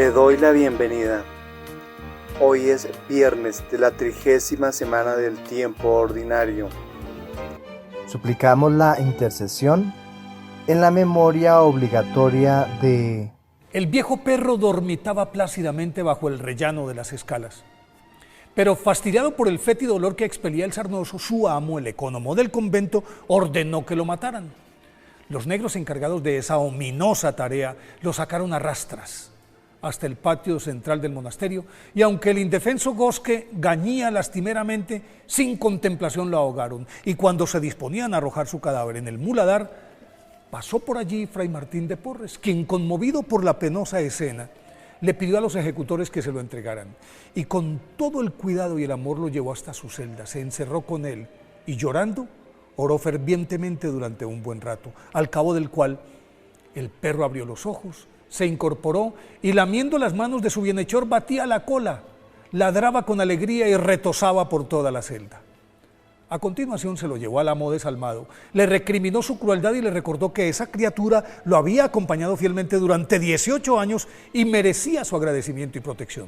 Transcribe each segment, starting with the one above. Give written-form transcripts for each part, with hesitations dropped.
Te doy la bienvenida. Hoy es viernes de la 30ª semana del tiempo ordinario. Suplicamos la intercesión en la memoria obligatoria de... El viejo perro dormitaba plácidamente bajo el rellano de las escalas. Pero fastidiado por el fétido olor que expelía el sarnoso, su amo, el ecónomo del convento, ordenó que lo mataran. Los negros encargados de esa ominosa tarea lo sacaron a rastras hasta el patio central del monasterio, y aunque el indefenso Gosque gañía lastimeramente, sin contemplación lo ahogaron, y cuando se disponían a arrojar su cadáver en el muladar, pasó por allí Fray Martín de Porres, quien, conmovido por la penosa escena, le pidió a los ejecutores que se lo entregaran, y con todo el cuidado y el amor lo llevó hasta su celda, se encerró con él, y llorando, oró fervientemente durante un buen rato, al cabo del cual el perro abrió los ojos, se incorporó y, lamiendo las manos de su bienhechor, batía la cola, ladraba con alegría y retozaba por toda la celda. A continuación se lo llevó al amo desalmado, le recriminó su crueldad y le recordó que esa criatura lo había acompañado fielmente durante 18 años y merecía su agradecimiento y protección.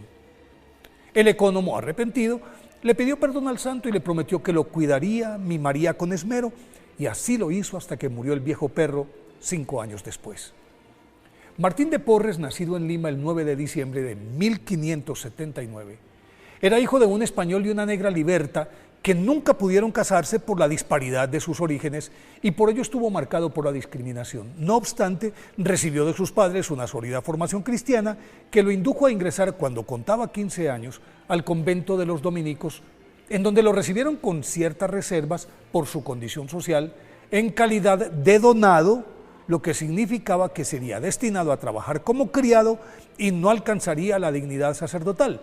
El ecónomo, arrepentido, le pidió perdón al santo y le prometió que lo cuidaría, mimaría con esmero, y así lo hizo hasta que murió el viejo perro 5 años después. Martín de Porres, nacido en Lima el 9 de diciembre de 1579, era hijo de un español y una negra liberta que nunca pudieron casarse por la disparidad de sus orígenes y por ello estuvo marcado por la discriminación. No obstante, recibió de sus padres una sólida formación cristiana que lo indujo a ingresar cuando contaba 15 años al convento de los dominicos, en donde lo recibieron con ciertas reservas por su condición social en calidad de donado, lo que significaba que sería destinado a trabajar como criado y no alcanzaría la dignidad sacerdotal.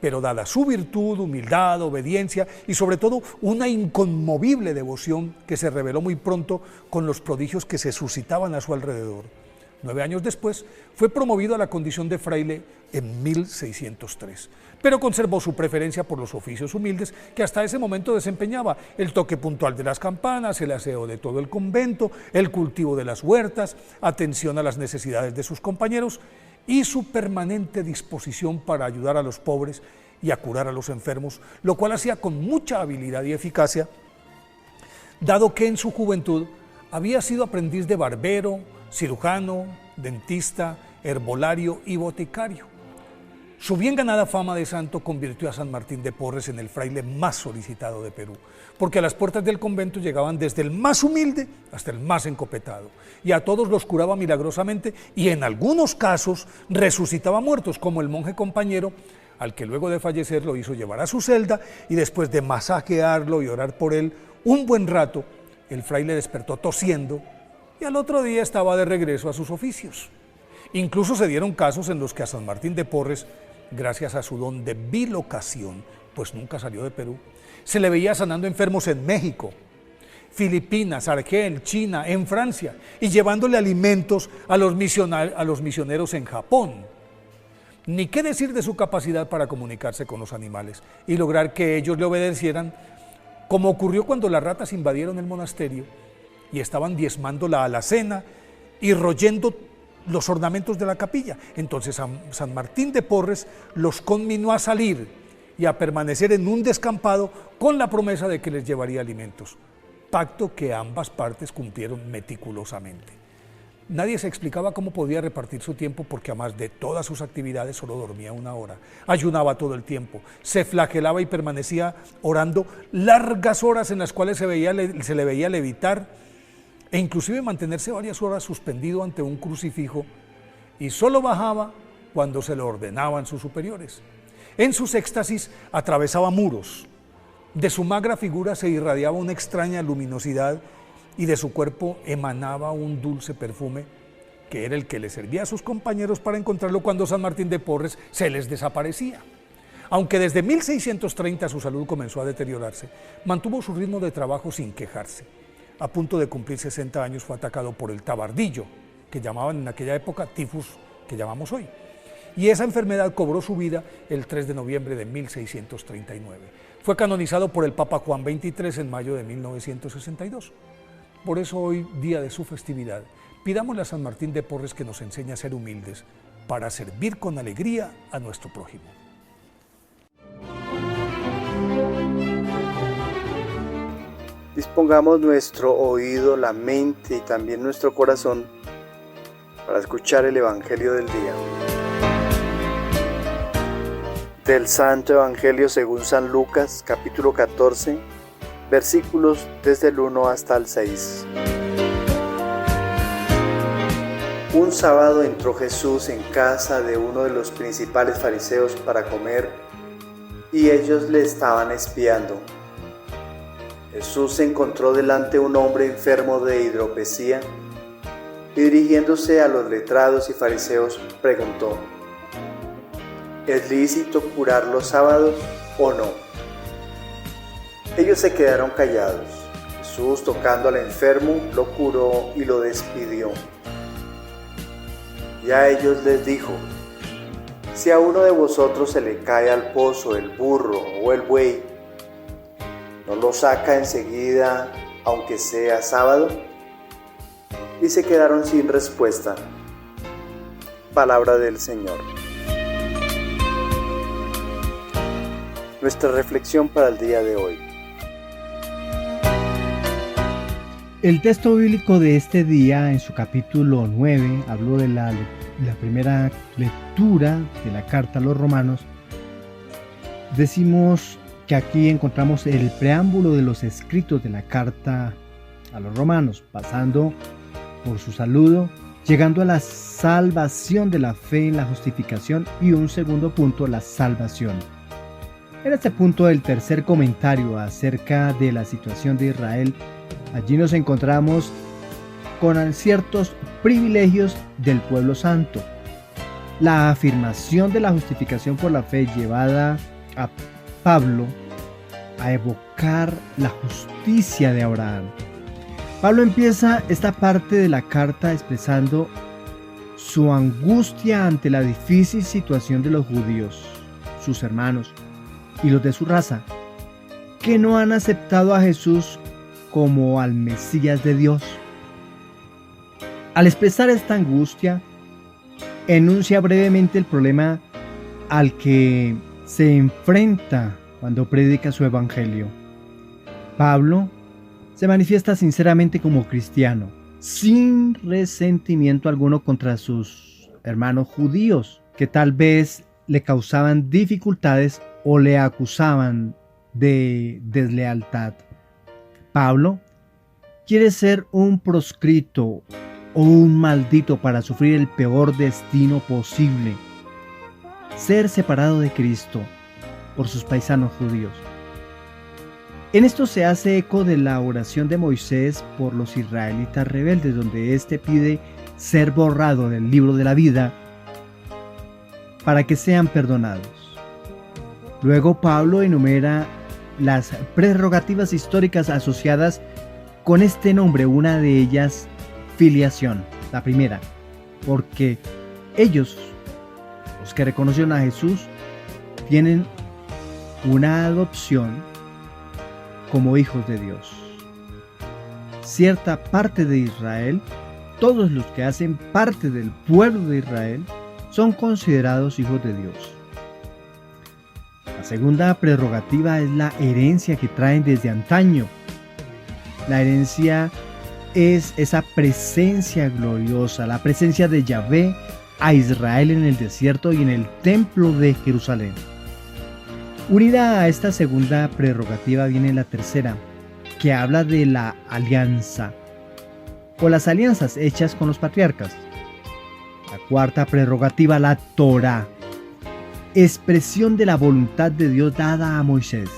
Pero dada su virtud, humildad, obediencia y sobre todo una inconmovible devoción que se reveló muy pronto con los prodigios que se suscitaban a su alrededor, 9 años después fue promovido a la condición de fraile en 1603, pero conservó su preferencia por los oficios humildes que hasta ese momento desempeñaba: el toque puntual de las campanas, el aseo de todo el convento, el cultivo de las huertas, atención a las necesidades de sus compañeros y su permanente disposición para ayudar a los pobres y a curar a los enfermos, lo cual hacía con mucha habilidad y eficacia, dado que en su juventud había sido aprendiz de barbero, cirujano, dentista, herbolario y boticario. Su bien ganada fama de santo convirtió a San Martín de Porres en el fraile más solicitado de Perú, porque a las puertas del convento llegaban desde el más humilde hasta el más encopetado, y a todos los curaba milagrosamente y en algunos casos resucitaba muertos, como el monje compañero, al que luego de fallecer lo hizo llevar a su celda y después de masajearlo y orar por él un buen rato, el fraile despertó tosiendo y al otro día estaba de regreso a sus oficios. Incluso se dieron casos en los que a San Martín de Porres, gracias a su don de bilocación, pues nunca salió de Perú, se le veía sanando enfermos en México, Filipinas, Argel, China, en Francia, y llevándole alimentos a los misioneros en Japón. Ni qué decir de su capacidad para comunicarse con los animales y lograr que ellos le obedecieran, como ocurrió cuando las ratas invadieron el monasterio y estaban diezmando la alacena y royendo los ornamentos de la capilla. Entonces San Martín de Porres los conminó a salir y a permanecer en un descampado con la promesa de que les llevaría alimentos, pacto que ambas partes cumplieron meticulosamente. Nadie se explicaba cómo podía repartir su tiempo porque además de todas sus actividades solo dormía 1 hora, ayunaba todo el tiempo, se flagelaba y permanecía orando largas horas en las cuales se le veía levitar e inclusive mantenerse varias horas suspendido ante un crucifijo, y solo bajaba cuando se lo ordenaban sus superiores. En sus éxtasis atravesaba muros, de su magra figura se irradiaba una extraña luminosidad y de su cuerpo emanaba un dulce perfume que era el que le servía a sus compañeros para encontrarlo cuando San Martín de Porres se les desaparecía. Aunque desde 1630 su salud comenzó a deteriorarse, mantuvo su ritmo de trabajo sin quejarse. A punto de cumplir 60 años fue atacado por el tabardillo, que llamaban en aquella época tifus, que llamamos hoy. Y esa enfermedad cobró su vida el 3 de noviembre de 1639. Fue canonizado por el Papa Juan XXIII en mayo de 1962. Por eso hoy, día de su festividad, pidámosle a San Martín de Porres que nos enseñe a ser humildes, para servir con alegría a nuestro prójimo. Dispongamos nuestro oído, la mente y también nuestro corazón para escuchar el Evangelio del día. Del Santo Evangelio según San Lucas, capítulo 14, versículos desde el 1 hasta el 6. Un sábado entró Jesús en casa de uno de los principales fariseos para comer, y ellos le estaban espiando. Jesús se encontró delante un hombre enfermo de hidropesía, y dirigiéndose a los letrados y fariseos preguntó: ¿es lícito curar los sábados o no? Ellos se quedaron callados. Jesús, tocando al enfermo, lo curó y lo despidió. Y a ellos les dijo: si a uno de vosotros se le cae al pozo el burro o el buey, ¿no lo saca enseguida, aunque sea sábado? Y se quedaron sin respuesta. Palabra del Señor. Nuestra reflexión para el día de hoy. El texto bíblico de este día, en su capítulo 9, habló de la primera lectura de la carta a los romanos. Decimos que aquí encontramos el preámbulo de los escritos de la carta a los romanos, pasando por su saludo, llegando a la salvación de la fe en la justificación y un segundo punto, la salvación. En este punto, el tercer comentario acerca de la situación de Israel, allí nos encontramos con ciertos privilegios del pueblo santo. La afirmación de la justificación por la fe llevada a Pablo a evocar la justicia de Abraham. Pablo empieza esta parte de la carta expresando su angustia ante la difícil situación de los judíos, sus hermanos y los de su raza, que no han aceptado a Jesús como al Mesías de Dios. Al expresar esta angustia, enuncia brevemente el problema al que se enfrenta cuando predica su evangelio. Pablo se manifiesta sinceramente como cristiano, sin resentimiento alguno contra sus hermanos judíos, que tal vez le causaban dificultades o le acusaban de deslealtad. Pablo quiere ser un proscrito o un maldito para sufrir el peor destino posible: ser separado de Cristo por sus paisanos judíos. En esto se hace eco de la oración de Moisés por los israelitas rebeldes, donde éste pide ser borrado del libro de la vida para que sean perdonados. Luego Pablo enumera las prerrogativas históricas asociadas con este nombre, una de ellas filiación. La primera, porque ellos, los que reconocieron a Jesús, tienen una adopción como hijos de Dios. Cierta parte de Israel, todos los que hacen parte del pueblo de Israel, son considerados hijos de Dios. La segunda prerrogativa es la herencia que traen desde antaño. La herencia es esa presencia gloriosa, la presencia de Yahvé a Israel en el desierto y en el templo de Jerusalén. Unida a esta segunda prerrogativa viene la tercera, que habla de la alianza, o las alianzas hechas con los patriarcas. La cuarta prerrogativa, la Torá, expresión de la voluntad de Dios dada a Moisés.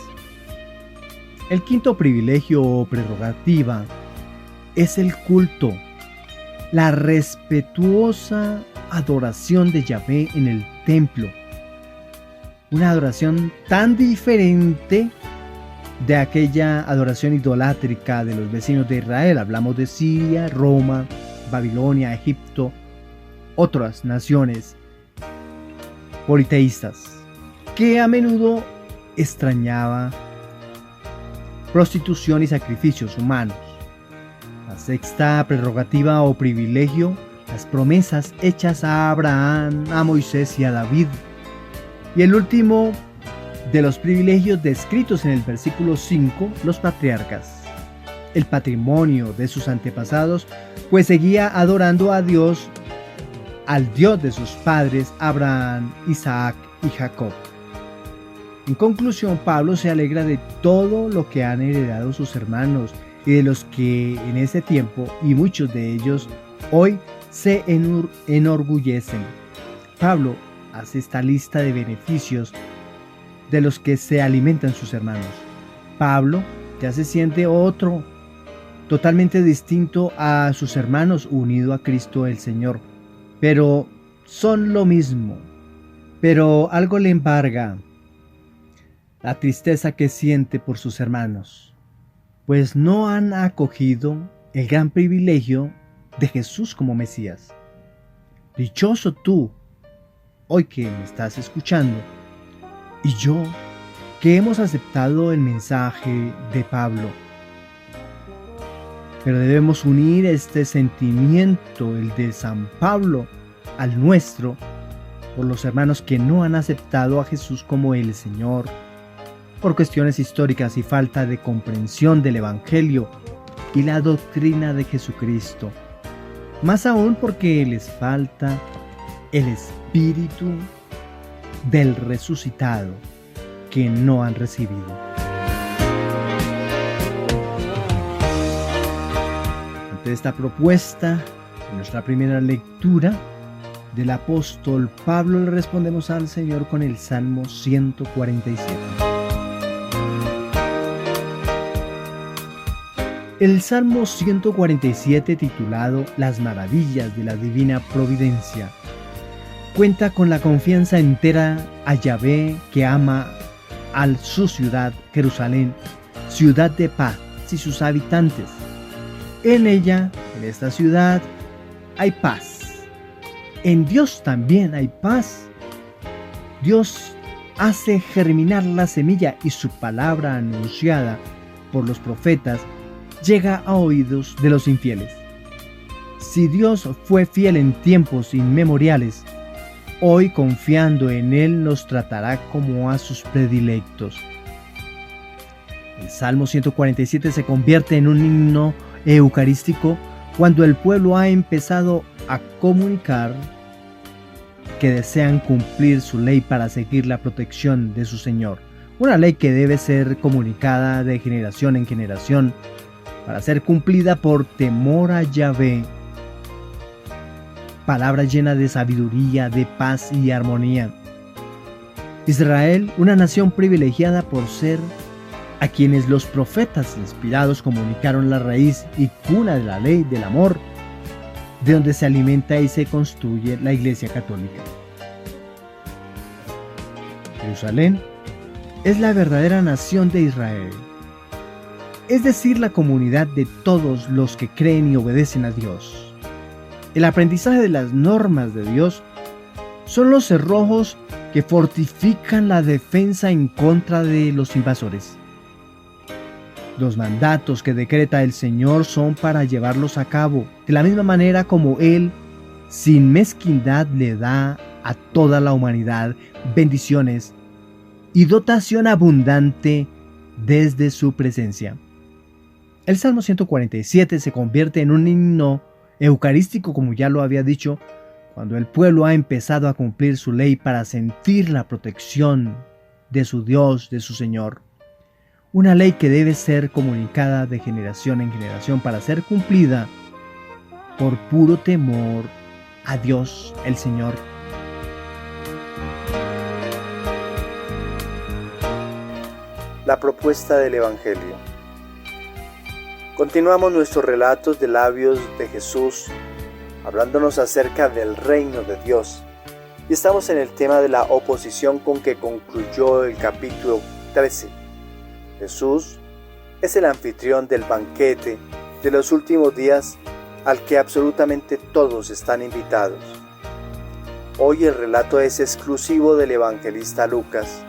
El quinto privilegio o prerrogativa es el culto, la respetuosa adoración de Yahvé en el templo. Una adoración tan diferente de aquella adoración idolátrica de los vecinos de Israel. Hablamos de Siria, Roma, Babilonia, Egipto, otras naciones politeístas, que a menudo extrañaba prostitución y sacrificios humanos. La sexta prerrogativa o privilegio las promesas hechas a Abraham, a Moisés y a David. Y el último de los privilegios descritos en el versículo 5, los patriarcas, el patrimonio de sus antepasados, pues seguía adorando a Dios, al Dios de sus padres, Abraham, Isaac y Jacob. En conclusión, Pablo se alegra de todo lo que han heredado sus hermanos y de los que en ese tiempo, y muchos de ellos hoy, se enorgullecen. Pablo hace esta lista de beneficios de los que se alimentan sus hermanos. Pablo ya se siente otro, totalmente distinto a sus hermanos, unido a Cristo el Señor. Pero son lo mismo. Pero algo le embarga: la tristeza que siente por sus hermanos, pues no han acogido el gran privilegio de Jesús como Mesías. Dichoso tú, hoy que me estás escuchando, y yo, que hemos aceptado el mensaje de Pablo. Pero debemos unir este sentimiento, el de San Pablo, al nuestro, por los hermanos que no han aceptado a Jesús como el Señor, por cuestiones históricas y falta de comprensión del Evangelio y la doctrina de Jesucristo. Más aún porque les falta el Espíritu del resucitado que no han recibido. Ante esta propuesta, en nuestra primera lectura del apóstol Pablo, le respondemos al Señor con el Salmo 147. El Salmo 147, titulado Las maravillas de la divina providencia, cuenta con la confianza entera a Yahvé, que ama a su ciudad, Jerusalén, ciudad de paz, y sus habitantes. En ella, en esta ciudad, hay paz. En Dios también hay paz. Dios hace germinar la semilla y su palabra anunciada por los profetas llega a oídos de los infieles. Si Dios fue fiel en tiempos inmemoriales, hoy, confiando en Él, nos tratará como a sus predilectos. El Salmo 147 se convierte en un himno eucarístico cuando el pueblo ha empezado a comunicar que desean cumplir su ley para seguir la protección de su Señor. Una ley que debe ser comunicada de generación en generación para ser cumplida por temor a Yahvé. Palabra llena de sabiduría, de paz y armonía. Israel, una nación privilegiada por ser a quienes los profetas inspirados comunicaron la raíz y cuna de la ley del amor, de donde se alimenta y se construye la Iglesia Católica. Jerusalén es la verdadera nación de Israel, es decir, la comunidad de todos los que creen y obedecen a Dios. El aprendizaje de las normas de Dios son los cerrojos que fortifican la defensa en contra de los invasores. Los mandatos que decreta el Señor son para llevarlos a cabo, de la misma manera como Él, sin mezquindad, le da a toda la humanidad bendiciones y dotación abundante desde su presencia. El Salmo 147 se convierte en un himno eucarístico, como ya lo había dicho, cuando el pueblo ha empezado a cumplir su ley para sentir la protección de su Dios, de su Señor. Una ley que debe ser comunicada de generación en generación para ser cumplida por puro temor a Dios el Señor. La propuesta del Evangelio. Continuamos nuestros relatos de labios de Jesús, hablándonos acerca del reino de Dios. Y estamos en el tema de la oposición con que concluyó el capítulo 13. Jesús es el anfitrión del banquete de los últimos días al que absolutamente todos están invitados. Hoy el relato es exclusivo del evangelista Lucas.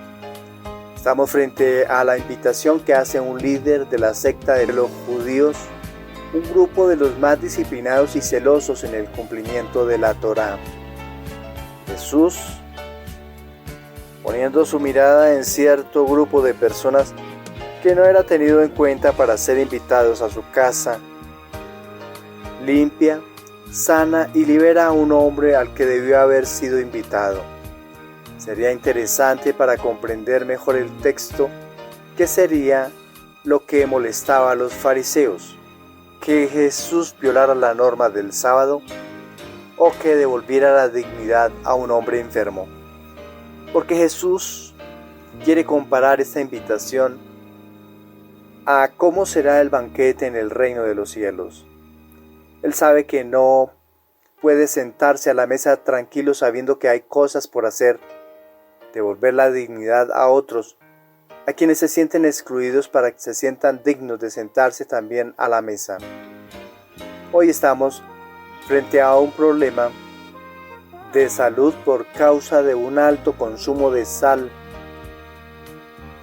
Estamos frente a la invitación que hace un líder de la secta de los judíos un grupo de los más disciplinados y celosos en el cumplimiento de la Torá. Jesús, poniendo su mirada en cierto grupo de personas que no era tenido en cuenta para ser invitados a su casa, limpia, sana y libera a un hombre al que debió haber sido invitado. Sería interesante para comprender mejor el texto qué sería lo que molestaba a los fariseos, que Jesús violara la norma del sábado o que devolviera la dignidad a un hombre enfermo. Porque Jesús quiere comparar esta invitación a cómo será el banquete en el reino de los cielos. Él sabe que no puede sentarse a la mesa tranquilo sabiendo que hay cosas por hacer, devolver la dignidad a otros, a quienes se sienten excluidos para que se sientan dignos de sentarse también a la mesa. Hoy estamos frente a un problema de salud por causa de un alto consumo de sal,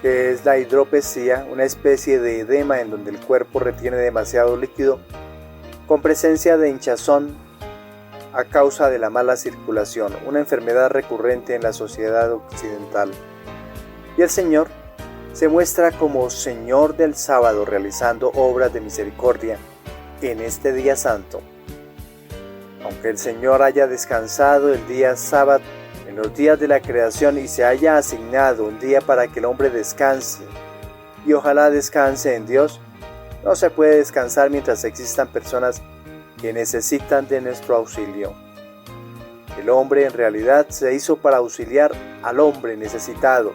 que es la hidropesía, una especie de edema en donde el cuerpo retiene demasiado líquido, con presencia de hinchazón a causa de la mala circulación, una enfermedad recurrente en la sociedad occidental. Y el Señor se muestra como Señor del sábado, realizando obras de misericordia en este día santo. Aunque el Señor haya descansado el día sábado en los días de la creación y se haya asignado un día para que el hombre descanse, y ojalá descanse en Dios, no se puede descansar mientras existan personas que necesitan de nuestro auxilio. El hombre en realidad se hizo para auxiliar al hombre necesitado.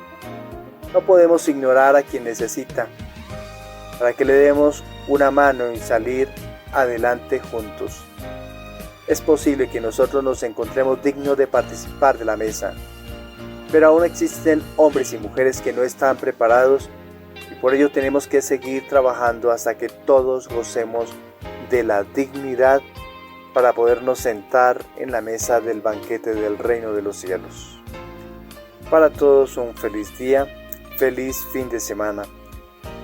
No podemos ignorar a quien necesita, para que le demos una mano y salir adelante juntos. Es posible que nosotros nos encontremos dignos de participar de la mesa, pero aún existen hombres y mujeres que no están preparados y por ello tenemos que seguir trabajando hasta que todos gocemos de la dignidad para podernos sentar en la mesa del banquete del reino de los cielos. Para todos un feliz día, feliz fin de semana.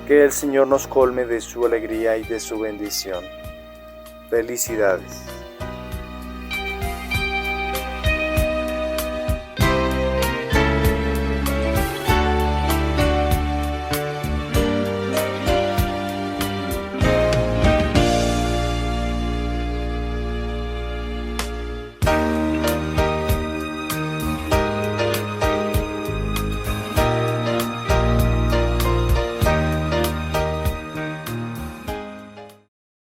Que el Señor nos colme de su alegría y de su bendición. Felicidades.